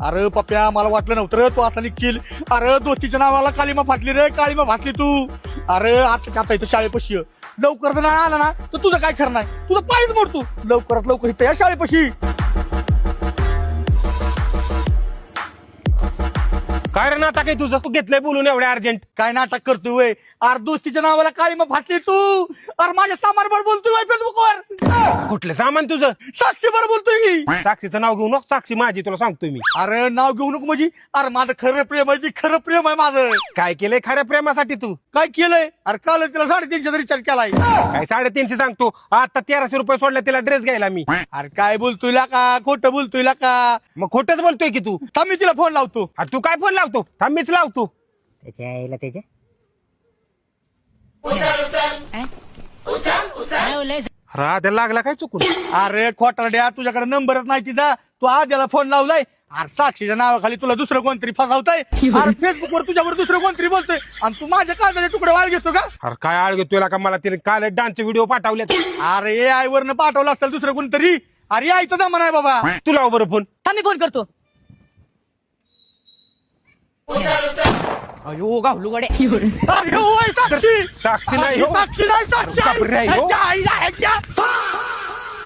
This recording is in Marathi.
अरे पप्प्या मला वाटलं नव्हतं रे तू आता निघशील. अरे दोस्तीच्या नावाला काळीमा फाटली रे, काळीमा फाटली तू. अरे आता आता इथं शाळेपाशी ये. लवकर जर नाही आला ना तर तुझं काय खरं नाही, तुझं पायच मोड तू. लवकरात लवकर इथं या शाळेपाशी. काय रे नाटक आहे तुझं? तू घेतलंय बोलून एवढ्या अर्जंट? काय नाटक करतोय वय? अरे दोस्तीच्या नावाला काळीमा फाटली तू. अरे माझ्या सामानवर बोलतोय फेसबुकवर. कुठलं सामान तुझं? साक्षीवर बोलतोय की. साक्षीचं नाव घेऊ नको, साक्षी माझी, तुला सांगतोय मी. अरे नाव घेऊ नको म्हणजे. अरे माझं खरं प्रेम आहे, ती खरं प्रेम आहे माझं. काय केलंय खऱ्या प्रेमासाठी तू? काय केलंय? अरे काल तिला 350 रिचार्ज केलाय. काय 350 सांगतो? आता 1300 रुपये सोडले तिला ड्रेस घ्यायला मी. अरे काय बोलतोय का, खोटं बोलतोय का? मग खोटच बोलतोय की तू? थांब मी तिला फोन लावतो. अरे तू काय फोन लावतो? थांब मीच लावतो. त्याच्या आईला त्याच्या राधा लागला काय चुकून? अरे खोटारड्या, तुझ्याकडे नंबरच नाही तिचा. तू आद्याला फोन लावलाय. अरे साक्षीच्या नावाखाली तुला दुसरं कोणतरी फसावताय. अरे फेसबुकवर तुझ्यावर दुसरं कोणतरी बोलतोय आणि तू माझ्या काळजाचे तुकडे वाळ घेतो का? अरे काय आळ घेतोय का? मला तिने काल डान्सचे व्हिडिओ पाठवले. अरे ए आय वरनं पाठवलं असेल दुसरं कोणतरी. अरे आईचा जमाना आहे बाबा. तुला बरं फोन. मी फोन करतो. अयो गावलू गडे. अरे होय साक्षी. साक्षी नाही हो. साक्षी नाही, साक्षी आहे. बापरे, हो. ह्याच्या आईला ह्याच्या.